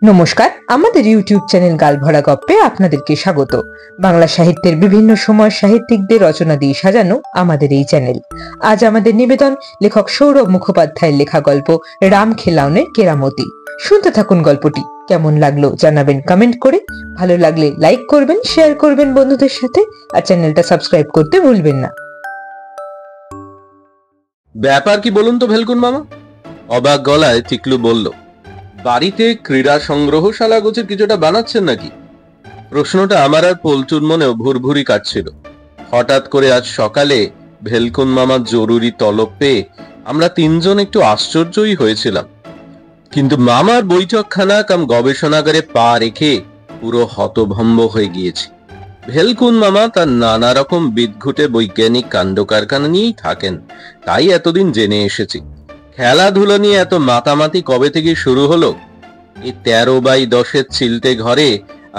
নমস্কার, আমাদের YouTube channel গালভরা গপ্পে আপনাদেরকে স্বাগত। বাংলা সাহিত্যের বিভিন্ন সময় সাহিত্যিকদের রচনা দিয়ে সাজানো আমাদের এই চ্যানেল। আজ আমাদের নিবেদন লেখক সৌরভ মুখোপাধ্যায়ের লেখা গল্প রাম খেলাউনের কেরামতি। শুনতে থাকুন গল্পটি। কেমন লাগলো জানাবেন কমেন্ট করে, ভালো লাগলে লাইক করবেন, শেয়ার করবেন বন্ধুদের সাথে, আর চ্যানেলটা সাবস্ক্রাইব করতে ভুলবেন না। ব্যাপার কি বলুন তো ভেলকুন মামা? অবাক গলায় টিকলু বলল, বাড়িতে ক্রীড়া সংগ্রহশালা গোছের কিছুটা বানাচ্ছেন নাকি? প্রশ্নটা আমার আর পল্টুর মনেও ভুরভুরি কাটছিল। হঠাৎ করে আজ সকালে ভেলকুন মামার জরুরি তলব পেয়ে আমরা তিনজন একটু আশ্চর্যই হয়েছিলাম, কিন্তু মামার বৈঠকখানা কাম গবেষণাগারে পা রেখে পুরো হতভম্ব হয়ে গিয়েছি। ভেলকুন মামা তার নানা রকম বিদঘুটে বৈজ্ঞানিক কাণ্ড কারখানা নিয়েই থাকেন, তাই এতদিন জেনে এসেছি। খেলাধুলো নিয়ে এত মাতামাতি কবে থেকে শুরু হলো? এই 13x10 চিলতে ঘরে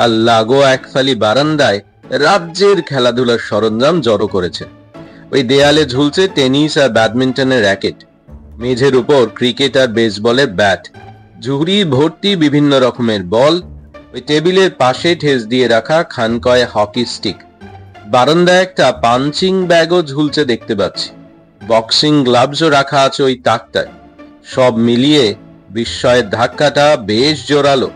আর লাগো একফালি বারান্দায় রাজ্যের খেলাধুলার সরঞ্জাম জড়ো করেছে। ওই দেয়ালে ঝুলছে টেনিস আর ব্যাডমিন্টনের র্যাকেট, মেঝের উপর ক্রিকেট আর বেসবলের ব্যাট, ঝুড়ি ভর্তি বিভিন্ন রকমের বল, ওই টেবিলের পাশে ঠেস দিয়ে রাখা খানকয় হকি স্টিক, বারান্দায় একটা পাঞ্চিং ব্যাগও ঝুলছে দেখতে পাচ্ছি, বক্সিং গ্লাভসও রাখা আছে ওই তাকটায়। সব মিলিয়ে বিস্ময়ের ধাক্কাটা বেশ জোরালো।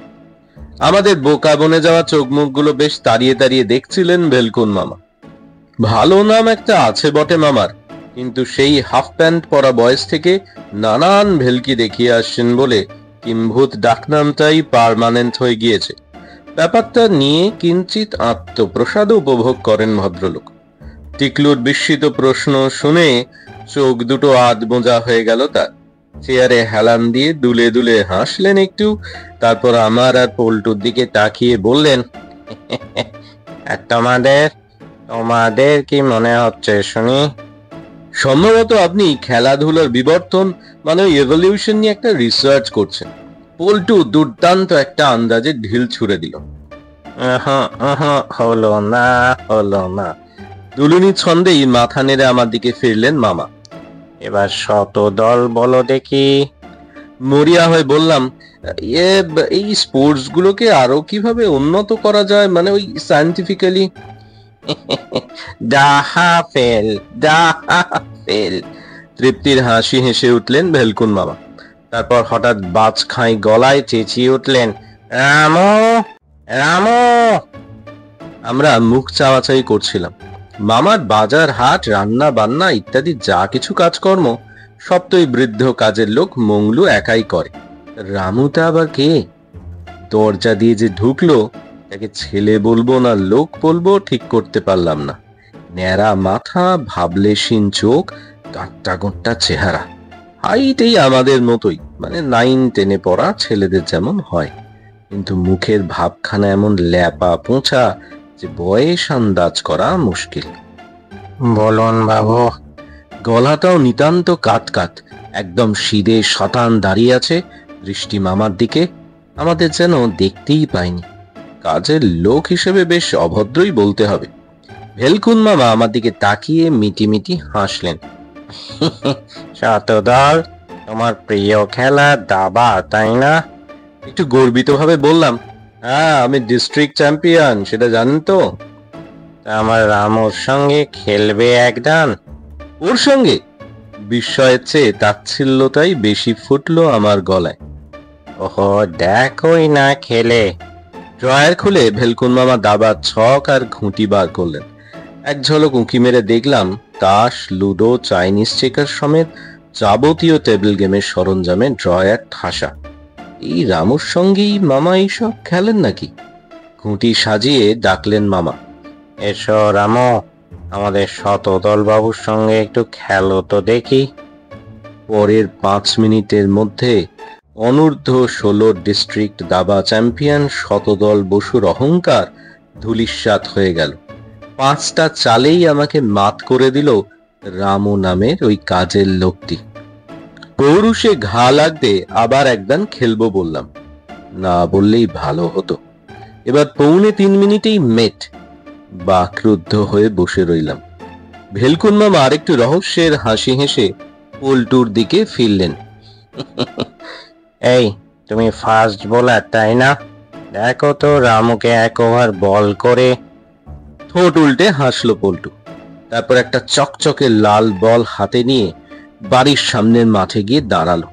আমাদের বোকা বনে যাওয়া চোখ মুখগুলো বেশ তাড়িয়ে তাড়িয়ে দেখছিলেন ভেলকুন মামা। ভালো নাম একটা আছে বটে মামার, কিন্তু সেই হাফ প্যান্ট পরা বয়স থেকে নানান ভেলকি দেখিয়ে আসছেন বলে কিম্ভূত ডাকনামটাই পার্মানেন্ট হয়ে গিয়েছে। ব্যাপারটা নিয়ে কিঞ্চিত আত্মপ্রসাদ উপভোগ করেন ভদ্রলোক। টিকলুর বিস্মিত প্রশ্ন শুনে চোখ দুটো আধ বোঝা হয়ে গেল তার। চেয়ারে হেলান দিয়ে দুলে দুলে হাসলেন একটু, তারপর আমার আর পল্টুর দিকে তাকিয়ে বললেন, তোমাদের তোমাদের কি মনে হচ্ছে শুনি? সম্ভবত আপনি খেলাধুলার বিবর্তন মানে এভলিউশন নিয়ে একটা রিসার্চ করছেন। পল্টু দুর্দান্ত একটা আন্দাজে ঢিল ছুড়ে দিল। হলো না। দুলুনি ছন্দেই মাথা নেড়ে আমার দিকে ফিরলেন মামা। এবার শত দল বলো দেখি। মরিয়া হয়ে বললাম, এই স্পোর্টস গুলোকে আরো কিভাবে উন্নত করা যায়, মানে ওই সায়েন্টিফিক্যালি। ডাহা ফেল। তৃপ্তির হাসি হেসে উঠলেন ভেলকুন মামা। তারপর হঠাৎ বাজ খাই গলায় চেঁচিয়ে উঠলেন, রামো রামো। আমরা মুখ চাওয়াচাই করছিলাম। মামার বাজার হাট, রান্না বান্না ইত্যাদি যা কিছু কাজকর্ম সব তো এই বৃদ্ধ কাজের লোক মংলু একাই করে। রামুটা আবার কে? দরজা দিয়ে যে ঢুকলো তাকে ছেলে বলবো না লোক বলবো ঠিক করতে পারলাম না। ন্যাড়া মাথা, ভাবলেশীন চোখ, গাঁট্টা গোট্টা চেহারা, হাইটেই আমাদের মতোই, মানে 9-10 পড়া ছেলেদের যেমন হয়, কিন্তু মুখের ভাবখানা এমন ল্যাপা পোঁছা যে বয়স আন্দাজ করা মুশকিল। বলুন বাবু। গলাটাও নিতান্ত কাট, একদম সিধে শতান দাঁড়িয়ে আছে, দৃষ্টি মামার দিকে। আমাদের যেন দেখতেই পায়নি। কাজের লোক হিসেবে বেশ অভদ্রই বলতে হবে। ভেলকুন মামা আমার দিকে তাকিয়ে মিটি হাসলেন। শতদল তোমার প্রিয় খেলা দাবা, তাই না? একটু গর্বিত ভাবে বললাম, হ্যাঁ, আমি ডিস্ট্রিক্ট চ্যাম্পিয়ন, সেটা জানেন তো। আমার রামুর সঙ্গে খেলবে একদান? ওর সঙ্গে? বিস্ময়ের চেয়ে তাচ্ছিল্যটাই বেশি ফুটলো আমার গলায়। ওহো, দেখোই না খেলে। ড্রয়ার খুলে ভেলকুন মামা দাবার ছক আর ঘুঁটি বার করলেন। এক ঝলক উঁকি মেরে দেখলাম তাস, লুডো, চাইনিজ চেকার সমেত যাবতীয় টেবিল গেমের সরঞ্জামে ড্রয়ার ঠাসা। এই রামুর সঙ্গেই মামা এইসব খেলেন নাকি? ঘুঁটি সাজিয়ে ডাকলেন মামা, এসো রামু, আমাদের শতদল বাবুর সঙ্গে একটু খেলো তো দেখি। পরের 5 মিনিটের মধ্যে অনূর্ধ্ব 16 ডিস্ট্রিক্ট দাবা চ্যাম্পিয়ন শতদল বসুর অহংকার ধূলিসাৎ হয়ে গেল। 5টা চালেই আমাকে মাত করে দিল রামু নামের ওই কাজের লোকটি। পৌরুষে ঘা লাগতে আবার একদান খেলবো বললাম, না বললেই ভালো হতো। এবার 2.25 মিনিটেই মেট। বাকরুদ্ধ হয়ে বসে রইলাম। ভেলকুন মামা আরেকটু রহস্যের হাসি হেসে পল্টুর দিকে ফিরলেন। এই তুমি ফাস্ট বোলার তাই না? দেখো তো রামুকে 1 ওভার বল করে। ঠোঁট উল্টে হাসলো পল্টু। তারপর একটা চকচকে লাল বল হাতে নিয়ে বাড়ির সামনের মাঠে গিয়ে দাঁড়ালো।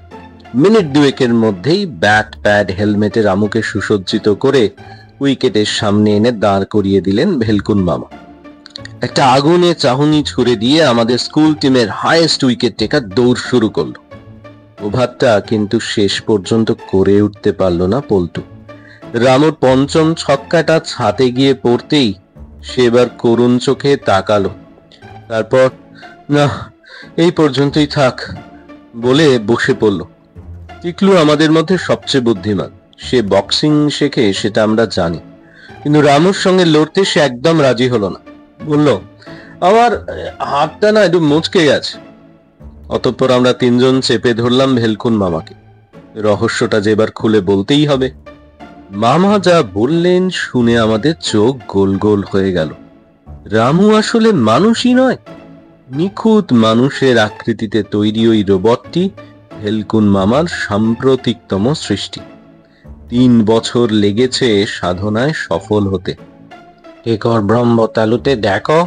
মিনিট দুয়েকের মধ্যেই ব্যাট প্যাড হেলমেটে রামুকে সুসজ্জিত করে উইকেটের সামনে এনে দাঁড় করিয়ে দিলেন ভেলকুন মামা। একটা আগুনে চাহনি ছুড়ে দিয়ে আমাদের স্কুল টিমের হাইয়েস্ট উইকেট টেকার দৌড় শুরু করলো। ওভারটা কিন্তু শেষ পর্যন্ত করে উঠতে পারলো না পল্টু। রামুর পঞ্চম ছক্কাটা ছাতে গিয়ে পড়তেই সে এবার করুণ চোখে তাকালো। তারপর না, এই পর্যন্তই থাক বলে বসে পড়ল। টিকলু আমাদের মধ্যে সবচেয়ে বুদ্ধিমান, সে বক্সিং শেখে সেটা আমরা জানি, কিন্তু রামুর সঙ্গে লড়তে সে একদম রাজি হলো না। বলল, আমার হাতটা না একটু মুচকে গেছে। অতঃপর আমরা তিনজন চেপে ধরলাম ভেলকুন মামাকে। রহস্যটা যে এবার খুলে বলতেই হবে। মামা যা বললেন শুনে আমাদের চোখ গোল গোল হয়ে গেল। রামু আসলে মানুষই নয়, নিখুঁত মানুষের আকৃতিতে তৈরি ওই রোবটটি ভেলকুন মামার সাম্প্রতিকতম সৃষ্টি। 3 বছর লেগেছে সাধনায় সফল হতে। টিকর ব্রহ্মতালুতে দেখো,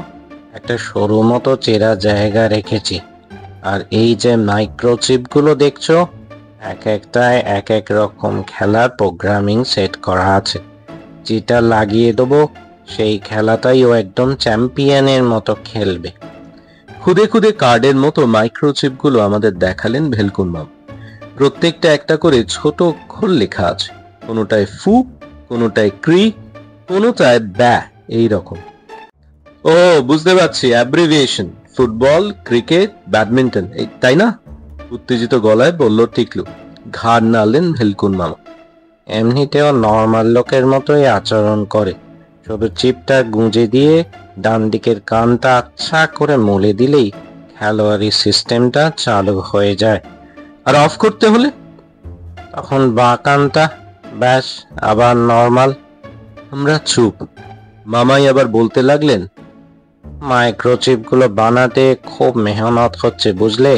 একটা সরু মতো চেরা জায়গা রেখেছি। আর এই যে মাইক্রোচিপগুলো দেখছো, এক একটায় এক এক রকম খেলার প্রোগ্রামিং সেট করা আছে। যেটা লাগিয়ে দেবো সেই খেলাটাই ও একদম চ্যাম্পিয়নের মতো খেলবে। খুদে খুদে কার্ডের মতো মাইক্রোচিপগুলো আমাদের দেখালেন ভেলকুন মামা। প্রত্যেকটা একটা করে ছোট অক্ষর লেখা আছে, কোনোটায় ফু, কোনোটায় ক্রি, কোনোটায় ব্যা, এই রকম। ও বুঝতে পারছি, অ্যাব্রিভিয়েশন, ফুটবল, ক্রিকেট, ব্যাডমিন্টন, এই তাই না? উত্তেজিত গলায় বলল টিকলু। ঘাড় নাড়লেন ভেলকুন মামা। এমনিতেও নর্মাল লোকের মতোই আচরণ করে, শুধু চিপটা গুঁজে দিয়ে ডান দিকের কানটা আচ্ছা করে মলে দিলেই খেলোয়াড়ি সিস্টেমটা চালু হয়ে যায়। আর অফ করতে হলে তখন বাঁ কানটা, ব্যাস আবার নর্মাল। আমরা চুপ। মামাই আবার বলতে লাগলেন, মাইক্রোচিপগুলো বানাতে খুব মেহনত হচ্ছে বুঝলে।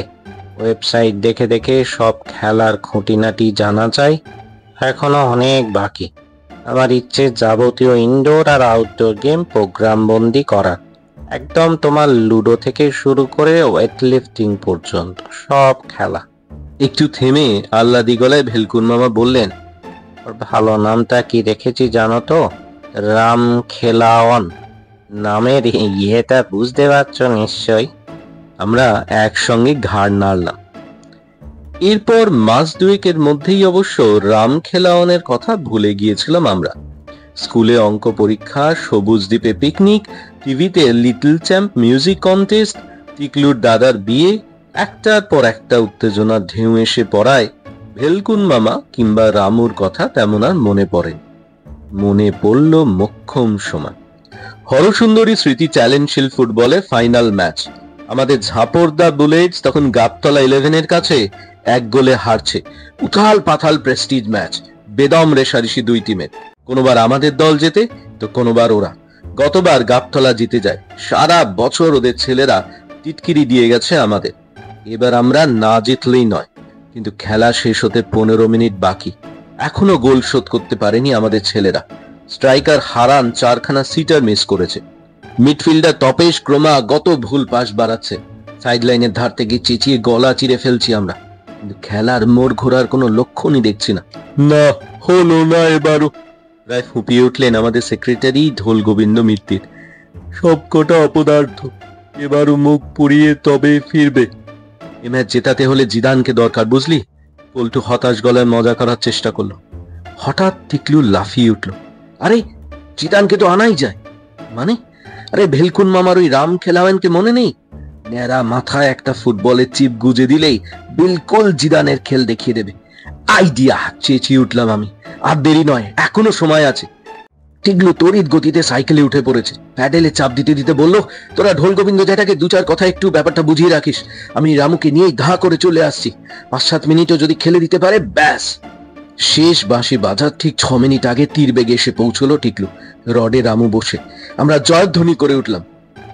ওয়েবসাইট দেখে দেখে সব খেলার খুঁটিনাটি জানা যায়, এখনো অনেক বাকি। আমার ইচ্ছে যাবতীয় ইনডোর আর আউটডোর গেম প্রোগ্রাম বন্দি করার, একদম তোমার লুডো থেকে শুরু করে ওয়েট লিফটিং পর্যন্ত সব খেলা। একটু থেমে আহ্লাদি গলায় ভেলকুন মামা বললেন, ওর ভালো নামটা কি রেখেছি জানো তো? রাম খেলাওয়ান। নামের ইয়েটা বুঝতে পারছো নিশ্চয়। আমরা একসঙ্গে ঘাড় নাড়লাম। এরপর মাস দুয়েকের মধ্যেই অবশ্য রাম খেলাওয়ানের কথা ভুলে গিয়েছিলাম আমরা। স্কুলে অঙ্ক পরীক্ষা, সবুজ দ্বীপে পিকনিক, টিভিতে লিটল চ্যাম্প মিউজিক কন্টেস্ট, টিকলুর দাদার বিয়ে, একটার পর একটা উত্তেজনার ঢেউ এসে পড়ায় ভেলকুন মামা কিংবা রামুর কথা তেমন আর মনে পড়ে। মনে পড়ল মোক্ষম সময়, হরসুন্দরী স্মৃতি চ্যালেঞ্জশীল ফুটবলে ফাইনাল ম্যাচ। আমাদের ঝাপড়দা বুলেটস তখন গাবতলা 11-এর কাছে 1 গোলে হারছে। উথাল পাথাল প্রেস্টিজ ম্যাচ, বেদম রেশারেশি দুই টিমের। কোনোবার আমাদের দল জেতে তো কোনোবার ওরা। গতবার গাবতলা জিতে যায়, সারা বছর ওদের ছেলেরা টিটকিরি দিয়ে গেছে আমাদের। এবার আমরা না জিতলেই নয়, কিন্তু খেলা শেষ হতে 15 মিনিট বাকি, এখনো গোল শোধ করতে পারেনি আমাদের ছেলেরা। স্ট্রাইকার হারান 4খানা সিটার মিস করেছে। মিডফিল্ডার তপেশ ক্রমাগত ভুল পাস বাড়াচ্ছে। সাইড লাইনের ধার থেকে চেঁচিয়ে গলা চিরে ফেলছি আমরা, কিন্তু খেলার মোড় ঘোরার কোনো লক্ষণই দেখছি না। না হলো না এবারও, রায় ফুঁপিয়ে উঠলেন আমাদের সেক্রেটারি ঢোল গোবিন্দ মিত্তির। সবকটা অপদার্থ, এবারও মুখ পুড়িয়ে তবে ফিরবে। এ ম্যাচ জেতাতে হলে জিদানকে দরকার বুঝলি। পল্টু হতাশ গলায় মজা করার চেষ্টা করলো। হঠাৎ টিকলু লাফিয়ে উঠল, আরে জিদানকে তো আনাই যায়। মানে? আরে ভেলকুন মামার ওই রাম খেলাওয়ানকে মনে নেই? ন্যাড়া মাথায় একটা ফুটবলের চিপ গুজে দিলেই বিলকুল জিদানের খেল দেখিয়ে দেবে। আইডিয়া, চেঁচিয়ে উঠলাম আমি। আর দেরি নয়, এখনো সময় আছে। টিকলু তড়িৎ গতিতে সাইকেলে উঠে পড়েছে। প্যাডেলে চাপ দিতে দিতে বলল, তোরা ঢোল গোবিন্দ জ্যাঠাকে 2-4 কথা একটু ব্যাপারটা বুঝিয়ে রাখিস। আমি রামুকে নিয়েই ধা করে চলে আসছি। 5-7 মিনিটও যদি খেলে দিতে পারে ব্যাস। শেষ বাঁশি বাজার ঠিক 6 মিনিট আগে তীর বেগে এসে পৌঁছলো টিকলু। রডে রামু বসে। আমরা জয়ধ্বনি করে উঠলাম।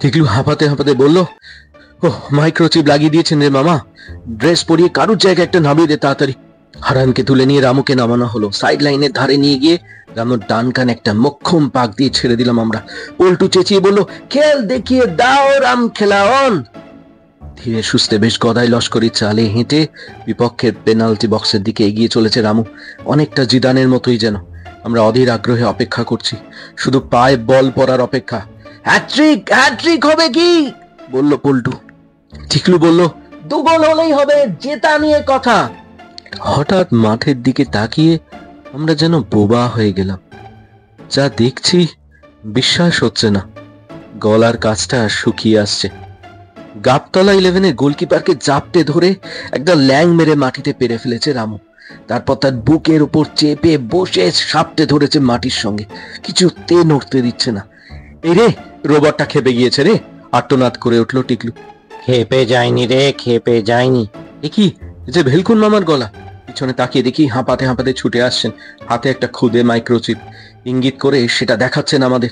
টিকলু হাঁপাতে হাঁপাতে বলল, ও মাইক্রোচিপ লাগিয়ে দিয়েছেন রে মামা। ড্রেস পরিয়ে কারুর জায়গায় একটা নামিয়ে দে তাড়াতাড়ি। হারানকে তুলে নিয়ে রামুকে নামানো হলো। সাইড লাইনের ধারে নিয়ে গিয়ে রামুর ডান কান একটা মোক্ষম পাক দিয়ে ছেড়ে দিলাম আমরা। পল্টু চেঁচিয়ে বলল, খেল দেখিয়ে দাও রাম, খেলাওন। ধীরে সুস্থে বেশ গদাই লস্করি চালে হেঁটে বিপক্ষের পেনাল্টি বক্সের দিকে এগিয়ে চলেছে রামু, অনেকটা জিদানের মতোই যেন। আমরা অধীর আগ্রহে অপেক্ষা করছি, শুধু পায়ে বল পড়ার অপেক্ষা। হ্যাট্রিক, হ্যাট্রিক হবে কি বলল পল্টু। টিকলু বলল, 2 গোল হলেই হবে, জেতা নিয়ে কথা। হঠাৎ মাঠের দিকে তাকিয়ে আমরা যেন বোবা হয়ে গেলাম। যা দেখছি বিশ্বাস হচ্ছে না। গলার কাছটা শুকিয়ে আসছে। গাবতলা 11-এর গোলকিপারকে জাপটে ধরে একটা ল্যাং মেরে মাটিতে পেরে ফেলেছে রামু। তারপর তার বুকের উপর চেপে বসে সাপটে ধরেছে মাটির সঙ্গে, কিছুতে নড়তে দিচ্ছে না। এই রে, রোবটটা খেপে গিয়েছে রে, আর্তনাদ করে উঠল টিকলু। খেপে যায়নি রে, খেপে যায়নি। এ কি, যে ভেলকুন মামার গলা। পিছনে তাকিয়ে দেখি হাঁপাতে হাঁপাতে ছুটে আসছেন, হাতে একটা খুদে মাইক্রোচিপ। ইঙ্গিত করে সেটা দেখাচ্ছেন আমাদের।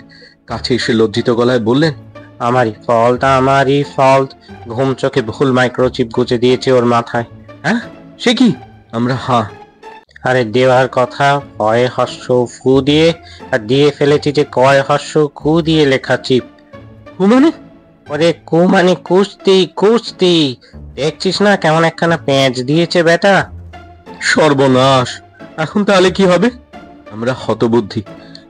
কাছে এসে লজ্জিত গলায় বললেন, আমারই ফল্ট। ঘুম চোখে ভুল মাইক্রোচিপ গুঁজে দিয়েছে ওর মাথায়। হ্যাঁ, সে কি? আমরা আরে দেওয়ার কথা কয় হর্ষ ফু দিয়ে, আর দিয়ে ফেলেছি যে কয় হর্ষ কু দিয়ে লেখা চিপ। মানে? ওরে কু মানে কুস্তি। দেখছিস না কেমন একখানা পেঁচ দিয়েছে বেটা। সর্বনাশ, এখন তাহলে কি হবে? আমরা হতবুদ্ধি।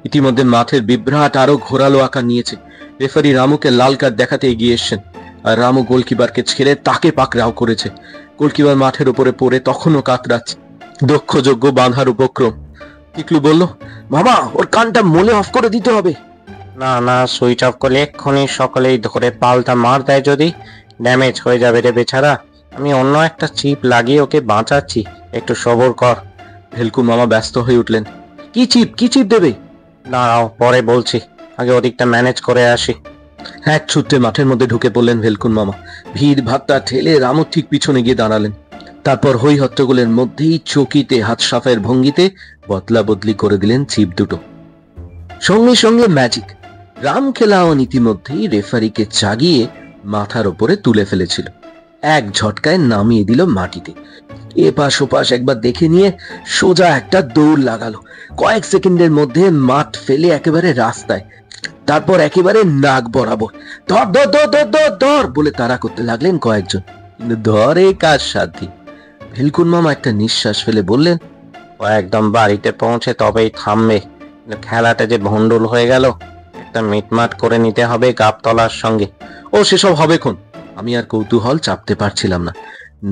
ইতিমধ্যে মাঠের বিভ্রাট আরো ঘোরালো আকার নিয়েছে। রেফারি রামুকে লাল কার্ড দেখাতে এগিয়ে এসছেন, আর রামু গোলকিপারকে ছেড়ে তাকে পাকড়াও করেছে। গোলকিপার মাঠের উপরে পড়ে তখনও কাতরাচ্ছে। দক্ষযোগ্য বাঁধার উপক্রম। টিকলু বলল, মামা ওর কানটা মোলে অফ করে দিতে হবে। না, সুইচ অফ করলে এক্ষুনি সকলেই ধরে পাল্টা মার দেয়, যদি ড্যামেজ হয়ে যাবে রে বেচারা। আমি অন্য একটা চিপ লাগিয়ে ওকে বাঁচাচ্ছি, একটু সবর কর। ভেলকুন মামা ব্যস্ত হয়ে উঠলেন। কি চিপ দেবে? দাঁড়াও, পরে বলছি, আগে ওদিকটা ম্যানেজ করে আসি। এক ছুটে মাঠের মধ্যে ঢুকে পড়লেন ভেলকুন মামা। ভিড় ভাট্টা ঠেলে রামু ঠিক পিছনে গিয়ে দাঁড়ালেন। তারপর হই হট্টগোলের মধ্যেই চকিতে হাত সাফের ভঙ্গিতে বদলা বদলি করে দিলেন চিপ দুটো। সঙ্গে সঙ্গে ম্যাজিক। রাম খেলাওয়ান ইতিমধ্যেই রেফারিকে জাগিয়ে মাথার ওপরে তুলে ফেলেছিল। এক ঝটকায় নামিয়ে দিল মাটিতে। এপাশ ওপাশ একবার দেখে নিয়ে সোজা একটা দৌড় লাগালো। কয়েক সেকেন্ডের মধ্যে মাঠ ফেলে একেবারে রাস্তায়, তারপর একেবারে নাক বরাবর ধর ধর ধর ধর ধর ধর বলে তাড়া করতে লাগলেন কয়েকজন। কিন্তু ধরে কাজ সাধ্যি। ভেলকুন মামা একটা নিঃশ্বাস ফেলে বললেন, ও একদম বাড়িতে পৌঁছে তবেই থামবে। খেলাটা যে ভন্ডুল হয়ে গেল, একটা মিটমাট করে নিতে হবে গাবতলার সঙ্গে। ও সেসব হবে খন। আমি আর কৌতূহল চাপতে পারছিলাম না।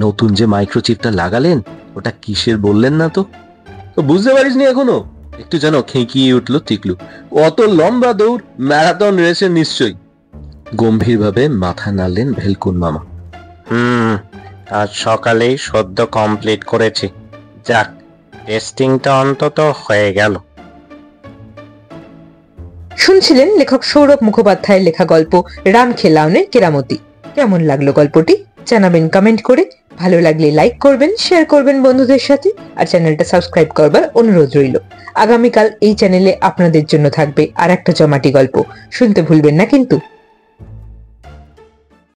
নতুন যে মাইক্রোচিপটা লাগালেন, ওটা কিসের বললেন না তো? বুঝতে পারিসনি এখনো? একটু যেন খেঁকিয়ে উঠল টিকলু। অত লম্বা দৌড়, ম্যারাথন রেসের নিশ্চয়ই। গম্ভীরভাবে মাথা নাড়লেন ভেলকুন মামা। আজ সকালেই সদ্য কমপ্লিট করেছি। যাক, টেস্টিংটা অন্তত হয়ে গেল। শুনছিলেন লেখক সৌরভ মুখোপাধ্যায়ের লেখা গল্প রাম খেলাওনের কেরামতি। কেমন লাগলো গল্পটি জানাবেন কমেন্ট করে। ভালো লাগলে লাইক করবেন, শেয়ার করবেন বন্ধুদের সাথে, আর চ্যানেলটা সাবস্ক্রাইব করবার অনুরোধ রইল। আগামীকাল এই চ্যানেলে আপনাদের জন্য থাকবে আর একটা জমাটি গল্প, শুনতে ভুলবেন না কিন্তু।